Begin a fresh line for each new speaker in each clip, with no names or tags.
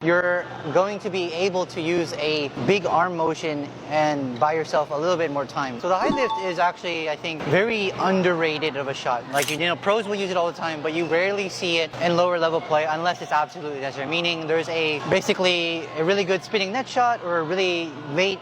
you're going to be able to use a big arm motion and buy yourself a little bit more time. So the high lift is actually, I think, very underrated of a shot. Like, pros will use it all the time, but you rarely see it in lower level play unless it's absolutely necessary. Meaning there's basically a really good spinning net shot or a really late,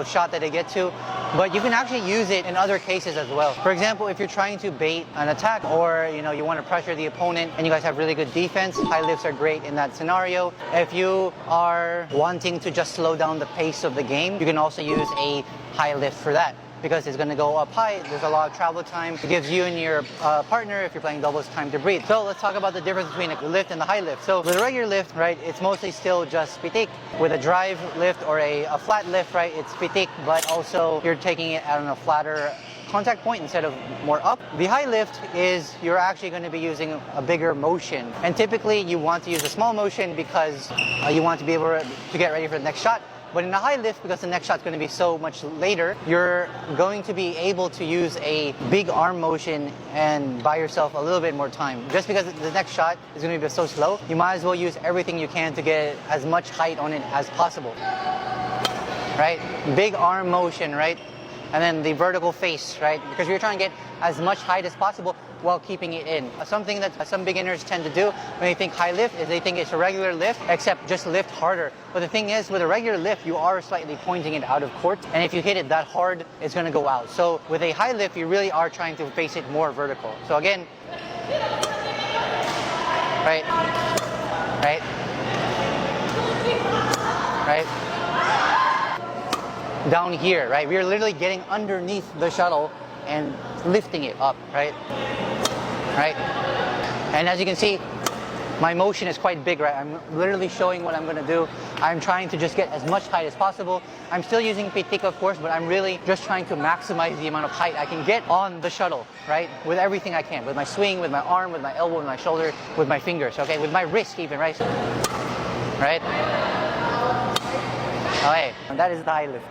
shot that they get to. But you can actually use it in other cases as well. For example, if you're trying to bait an attack or, you want to pressure the opponent and you guys have really good defense, high lifts are great in that scenario. If you are wanting to just slow down the pace of the game, you can also use a high lift for that, because it's going to go up high. There's a lot of travel time. It gives you and your partner, if you're playing doubles, time to breathe. So let's talk about the difference between the lift and the high lift. So with a regular lift, right, it's mostly still just pitik. With a drive lift or a flat lift, right, it's pitik, but also you're taking it on a flatter contact point instead of more up. The high lift is you're actually going to be using a bigger motion. And typically you want to use a small motion because you want to be able to get ready for the next shot. But in a high lift, because the next shot's going to be so much later, you're going to be able to use a big arm motion and buy yourself a little bit more time. Just because the next shot is going to be so slow, you might as well use everything you can to get as much height on it as possible. Right? Big arm motion, right? And then the vertical face, right? Because you're trying to get as much height as possible while keeping it in. Something that some beginners tend to do when they think high lift is they think it's a regular lift, except just lift harder. But the thing is, with a regular lift, you are slightly pointing it out of court. And if you hit it that hard, it's going to go out. So with a high lift, you really are trying to face it more vertical. So again, right, right, right. Down here, right? We're literally getting underneath the shuttle and lifting it up, right? Right? And as you can see, my motion is quite big, right? I'm literally showing what I'm going to do. I'm trying to just get as much height as possible. I'm still using pitik, of course, but I'm really just trying to maximize the amount of height I can get on the shuttle, right? With everything I can, with my swing, with my arm, with my elbow, with my shoulder, with my fingers, okay? With my wrist even, right? Right? Okay, and that is the high lift.